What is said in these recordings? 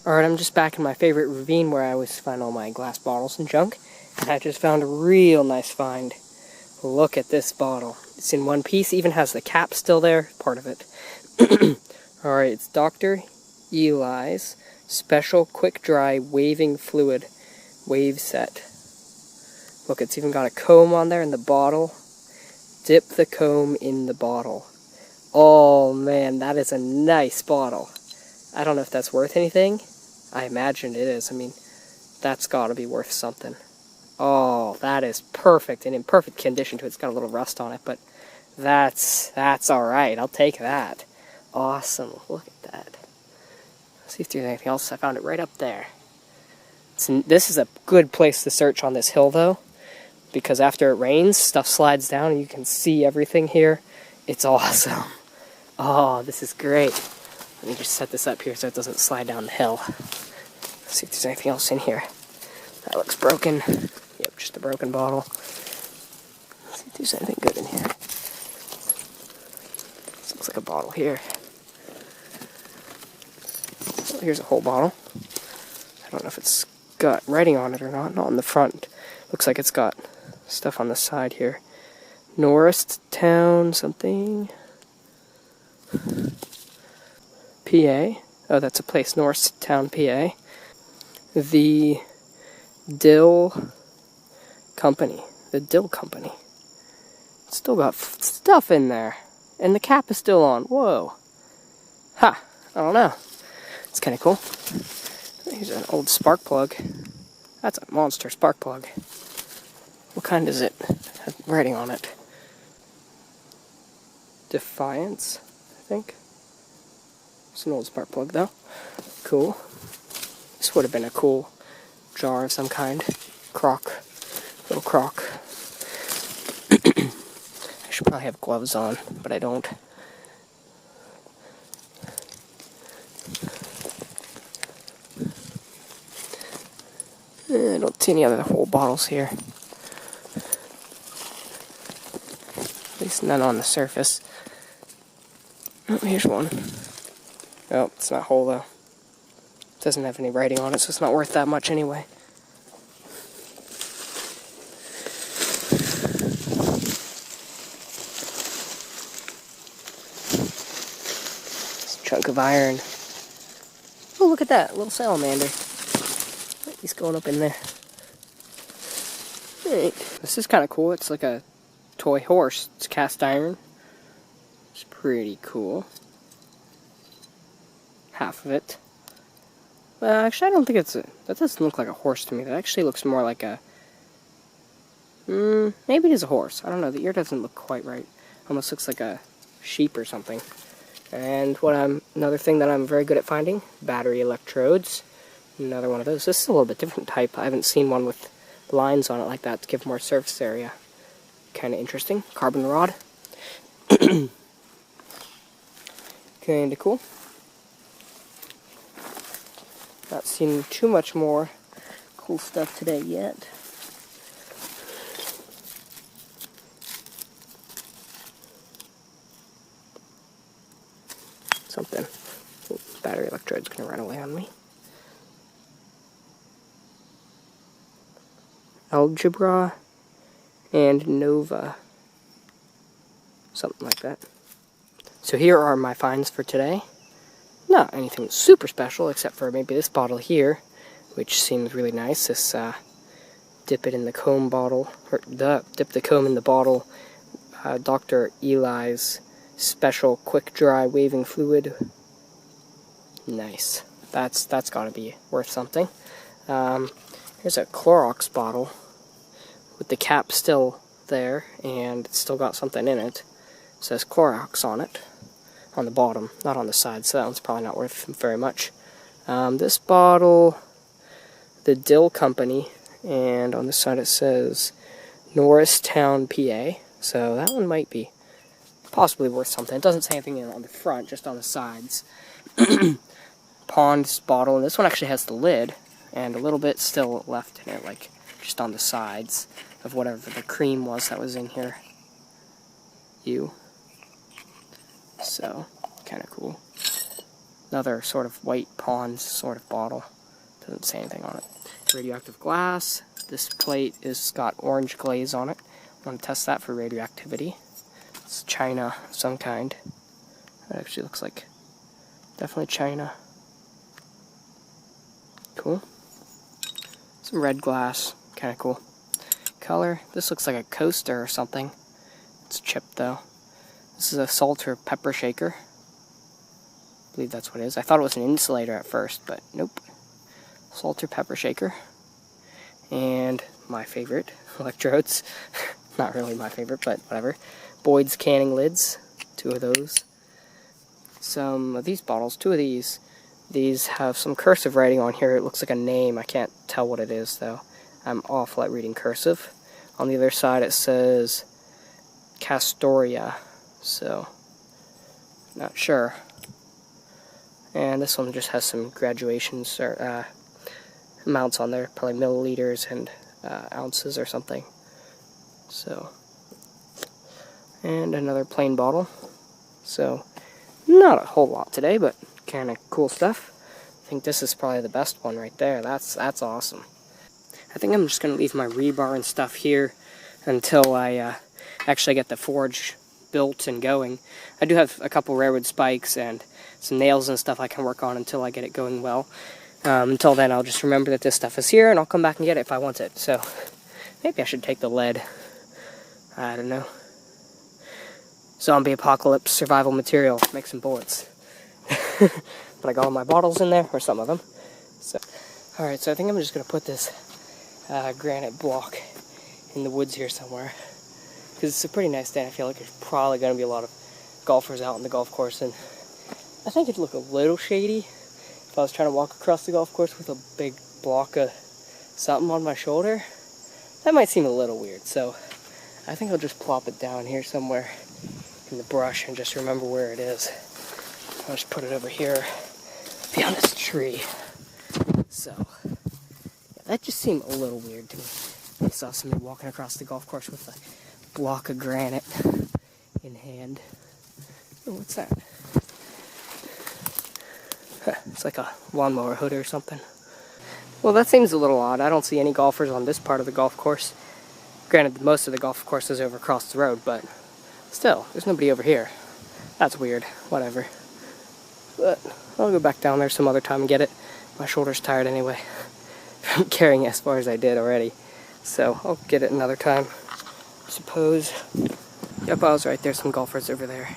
Alright, I'm just back in my favorite ravine where I always find all my glass bottles and junk. And I just found a real nice find. Look at this bottle. It's in one piece, even has the cap still there, part of it. Alright, it's Dr. Eli's Special Quick Dry Waving Fluid Wave Set. Look, it's even got a comb on there in the bottle. Dip the comb in the bottle. Oh man, that is a nice bottle. I don't know if that's worth anything. I imagine it is. I mean, that's got to be worth something. Oh, that is perfect and in perfect condition too. It's got a little rust on it, but that's all right. I'll take that. Awesome. Look at that. Let's see if there's anything else. I found it right up there. This is a good place to search on this hill, though, because after it rains, stuff slides down and you can see everything here. It's awesome. Oh, this is great. Let me just set this up here so it doesn't slide down the hill. Let's see if there's anything else in here. That looks broken. Yep, just a broken bottle. Let's see if there's anything good in here. This looks like a bottle here. Oh, here's a whole bottle. I don't know if it's got writing on it or not. Not on the front. Looks like it's got stuff on the side here. Norristown something. PA. Oh, that's a place. Norristown, PA. The Dill Company. The Dill Company. It's still got stuff in there. And the cap is still on. Whoa. Ha! I don't know. It's kind of cool. Here's an old spark plug. That's a monster spark plug. What kind is it? Has writing on it. Defiance, I think. It's an old spark plug, though. Cool. This would have been a cool jar of some kind. Crock. Little crock. I should probably have gloves on, but I don't. I don't see any other whole bottles here. At least none on the surface. Oh, here's one. Oh, it's not whole though. It doesn't have any writing on it, so it's not worth that much anyway. It's a chunk of iron. Oh, look at that, a little salamander. He's going up in there. Right. This is kind of cool. It's like a toy horse. It's cast iron. It's pretty cool. Half of it. Well, actually, I don't think it's a... That doesn't look like a horse to me. That actually looks more like a... maybe it is a horse. I don't know. The ear doesn't look quite right. Almost looks like a sheep or something. And another thing that I'm very good at finding, battery electrodes. Another one of those. This is a little bit different type. I haven't seen one with lines on it like that to give more surface area. Kind of interesting. Carbon rod. Kind of cool. Not seen too much more cool stuff today yet. Something. Battery electrode's gonna run away on me. Algebra and Nova. Something like that. So here are my finds for today. Not anything super special, except for maybe this bottle here, which seems really nice. This dip it in the comb bottle, or dip the comb in the bottle. Dr. Eli's Special Quick Dry Waving Fluid. Nice. That's got to be worth something. Here's a Clorox bottle with the cap still there, and it's still got something in it. It says Clorox on it. On the bottom, not on the side, so that one's probably not worth very much. This bottle, the Dill Company, and on the side it says Norristown, PA, so that one might be possibly worth something. It doesn't say anything on the front, just on the sides. Pond's bottle, and this one actually has the lid, and a little bit still left in it, like just on the sides of whatever the cream was that was in here. So, kind of cool. Another sort of white pond sort of bottle. Doesn't say anything on it. Radioactive glass. This plate is got orange glaze on it. I want to test that for radioactivity. It's china of some kind. It actually looks like definitely china. Cool. Some red glass. Kind of cool. Color. This looks like a coaster or something. It's chipped though. This is a salt or pepper shaker. I believe that's what it is. I thought it was an insulator at first, but nope. Salt or pepper shaker. And my favorite, electrodes. Not really my favorite, but whatever. Boyd's canning lids. 2 of those. Some of these bottles, 2 of these. These have some cursive writing on here. It looks like a name. I can't tell what it is, though. I'm awful at reading cursive. On the other side, it says Castoria. So, not sure. And this one just has some graduations or amounts on there, probably milliliters and ounces or something. So, and another plain bottle. So, not a whole lot today, but kind of cool stuff. I think this is probably the best one right there. That's awesome. I think I'm just going to leave my rebar and stuff here until I actually get the forge built and going. I do have a couple railroad spikes and some nails and stuff I can work on until I get it going well. Until then, I'll just remember that this stuff is here, and I'll come back and get it if I want it. So, maybe I should take the lead. I don't know. Zombie apocalypse survival material. Make some bullets. But I got all my bottles in there, or some of them. So, alright, so I think I'm just going to put this granite block in the woods here somewhere. Because it's a pretty nice day, and I feel like there's probably going to be a lot of golfers out on the golf course, and I think it'd look a little shady if I was trying to walk across the golf course with a big block of something on my shoulder. That might seem a little weird, so I think I'll just plop it down here somewhere in the brush and just remember where it is. I'll just put it over here behind this tree. So, yeah, that just seemed a little weird to me. I saw somebody walking across the golf course with a block of granite in hand. Oh, what's that? It's like a lawnmower hood or something. Well, that seems a little odd. I don't see any golfers on this part of the golf course. Granted, most of the golf course is over across the road, but still, there's nobody over here. That's weird. Whatever. But I'll go back down there some other time and get it. My shoulder's tired anyway from carrying it as far as I did already. So I'll get it another time, I suppose. Yep, I was right. There's some golfers over there.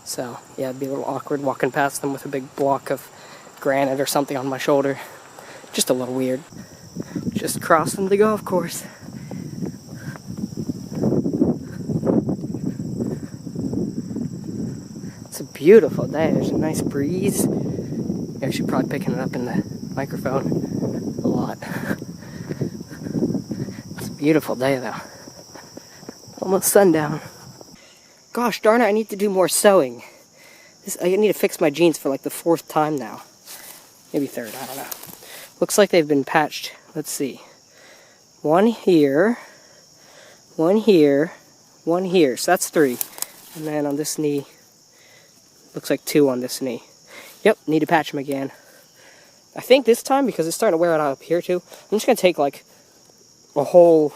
So, yeah, it'd be a little awkward walking past them with a big block of granite or something on my shoulder. Just a little weird. Just crossing the golf course. It's a beautiful day. There's a nice breeze. You're actually probably picking it up in the microphone a lot. It's a beautiful day, though. Almost sundown. Gosh darn it, I need to do more sewing. I need to fix my jeans for like the 4th time now. Maybe 3rd, I don't know. Looks like they've been patched. Let's see. 1 here, 1 here, 1 here. So that's 3. And then on this knee, looks like 2 on this knee. Yep, need to patch them again. I think this time, because it's starting to wear it out up here too, I'm just going to take like a whole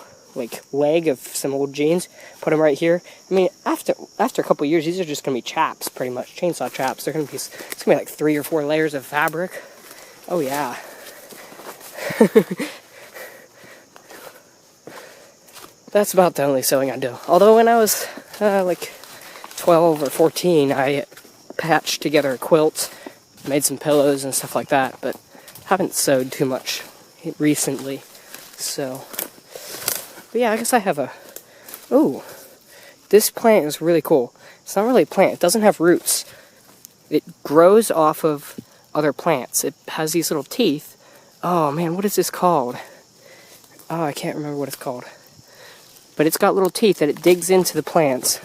leg of some old jeans, put them right here. I mean, after a couple years, these are just going to be chaps, pretty much, chainsaw chaps. They're going to be, it's going to be like 3 or 4 layers of fabric. Oh yeah. That's about the only sewing I do. Although when I was like 12 or 14, I patched together a quilt, made some pillows and stuff like that, but haven't sewed too much recently. So, but yeah, I guess I have a... Ooh, this plant is really cool. It's not really a plant. It doesn't have roots. It grows off of other plants. It has these little teeth. Oh man, what is this called? Oh, I can't remember what it's called. But it's got little teeth that it digs into the plant's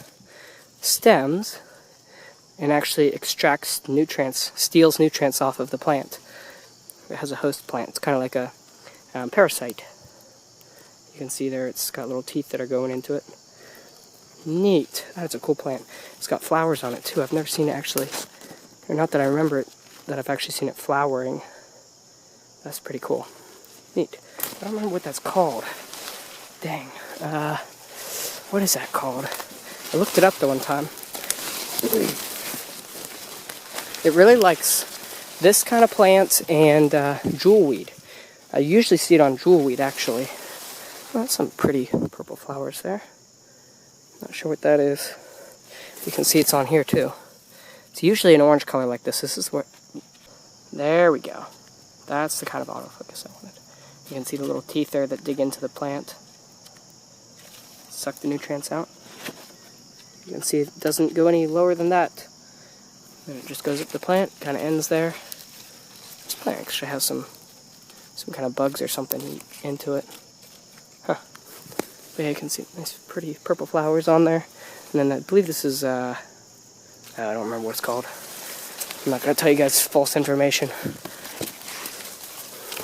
stems and actually extracts nutrients, steals nutrients off of the plant. It has a host plant. It's kind of like a parasite. You can see there it's got little teeth that are going into it. Neat. That's a cool plant. It's got flowers on it too. I've never seen it actually Or not that I remember it, that I've actually seen it flowering. That's pretty cool. Neat. I don't remember what that's called. Dang. What is that called? I looked it up the one time. It really likes this kind of plants and jewelweed. I usually see it on jewelweed, actually. Well, that's some pretty purple flowers there. Not sure what that is. You can see it's on here too. It's usually an orange color like this. This is what... There we go. That's the kind of autofocus I wanted. You can see the little teeth there that dig into the plant. Suck the nutrients out. You can see it doesn't go any lower than that. Then it just goes up the plant, kind of ends there. This plant actually has some kind of bugs or something into it. Huh. But yeah, you can see nice pretty purple flowers on there. And then I believe this is, I don't remember what it's called. I'm not going to tell you guys false information.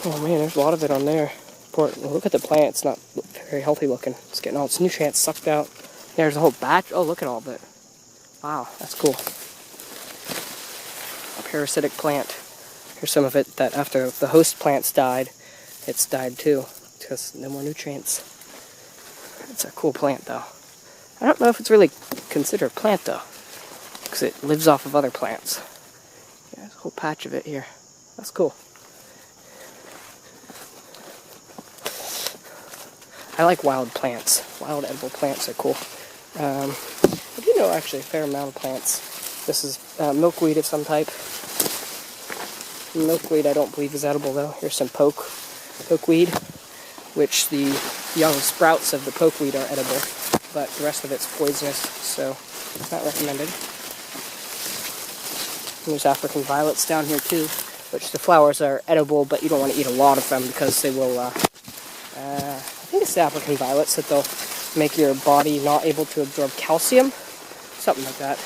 Oh man, there's a lot of it on there. Look at the plant, it's not very healthy looking. It's getting all its nutrients sucked out. There's a whole batch. Oh, look at all of it. Wow, that's cool. A parasitic plant. Here's some of it that after the host plants died, it's died too, because no more nutrients. It's a cool plant though. I don't know if it's really considered a plant though, because it lives off of other plants. Yeah, there's a whole patch of it here. That's cool. I like wild plants. Wild edible plants are cool. I do know actually a fair amount of plants. This is milkweed of some type. Milkweed I don't believe is edible though. Here's some pokeweed, which the young sprouts of the pokeweed are edible, but the rest of it's poisonous, so not recommended. And there's African violets down here too, which the flowers are edible, but you don't want to eat a lot of them because they will, I think it's the African violets that they'll make your body not able to absorb calcium, something like that.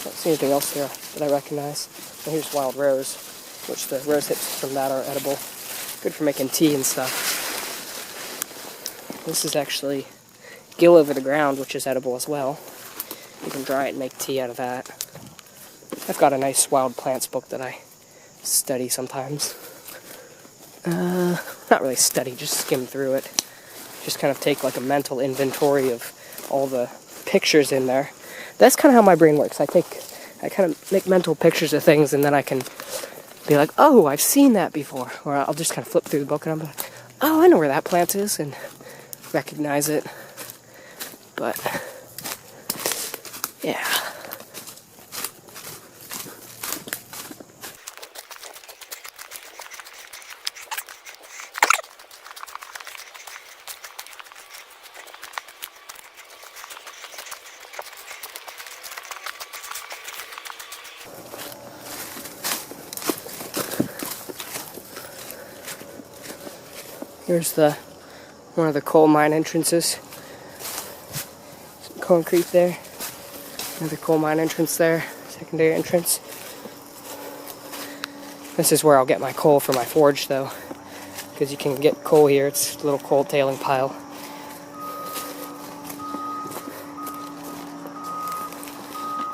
Don't see anything else here that I recognize. And here's wild rose, which the rose hips from that are edible. Good for making tea and stuff. This is actually gill over the ground, which is edible as well. You can dry it and make tea out of that. I've got a nice wild plants book that I study sometimes. Not really study, just skim through it. Just kind of take like a mental inventory of all the pictures in there. That's kind of how my brain works. I kind of make mental pictures of things, and then I can be like, oh, I've seen that before. Or I'll just kind of flip through the book, and I'm like, oh, I know where that plant is, and recognize it. But, yeah. Here's one of the coal mine entrances. Some concrete there. Another coal mine entrance there. Secondary entrance. This is where I'll get my coal for my forge though, because you can get coal here. It's a little coal tailing pile.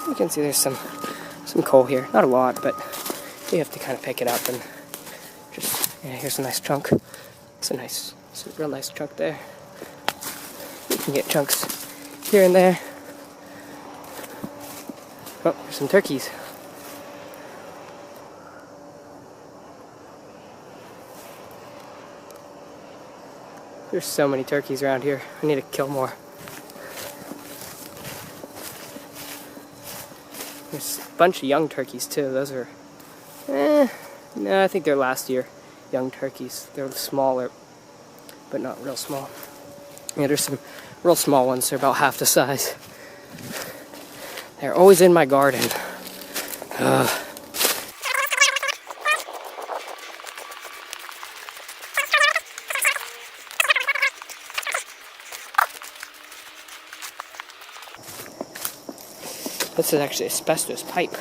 You can see there's some coal here. Not a lot, but you have to kind of pick it up and just, yeah, here's a nice chunk. It's a real nice chunk there. You can get chunks here and there. Oh, there's some turkeys. There's so many turkeys around here. I need to kill more. There's a bunch of young turkeys too. Those are, no, I think they're last year. Young turkeys. They're smaller, but not real small. Yeah, there's some real small ones. They're about half the size. They're always in my garden. This is actually asbestos pipe.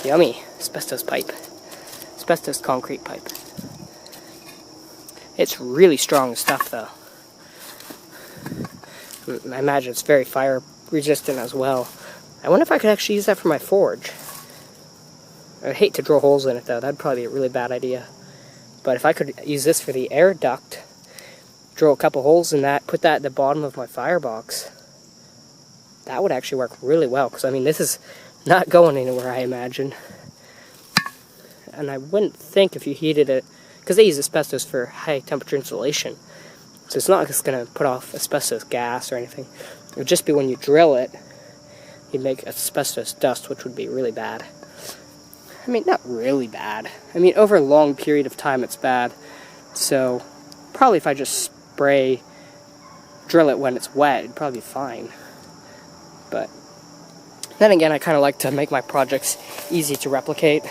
Yummy. Asbestos pipe. Asbestos concrete pipe. It's really strong stuff though. I imagine it's very fire resistant as well. I wonder if I could actually use that for my forge. I'd hate to drill holes in it though, that'd probably be a really bad idea. But if I could use this for the air duct, drill a couple holes in that, put that at the bottom of my firebox, that would actually work really well, because I mean this is not going anywhere, I imagine. And I wouldn't think if you heated it, because they use asbestos for high temperature insulation, so it's not just going to put off asbestos gas or anything. It would just be when you drill it, you'd make asbestos dust, which would be really bad. I mean, not really bad. I mean, over a long period of time it's bad. So, probably if I just drill it when it's wet, it'd probably be fine. But, then again, I kind of like to make my projects easy to replicate.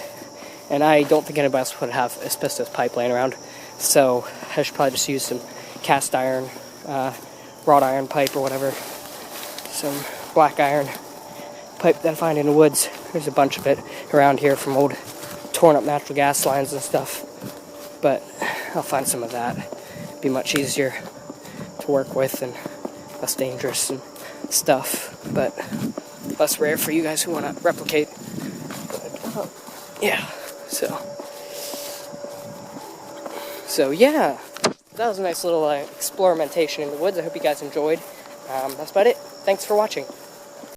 And I don't think anybody else would have asbestos pipe laying around. So, I should probably just use some cast iron, wrought iron pipe or whatever. Some black iron pipe that I find in the woods. There's a bunch of it around here from old torn up natural gas lines and stuff. But I'll find some of that. It'd be much easier to work with and less dangerous and stuff. But less rare for you guys who want to replicate. But, yeah, so yeah, that was a nice little experimentation in the woods. I hope you guys enjoyed. That's about it. Thanks for watching.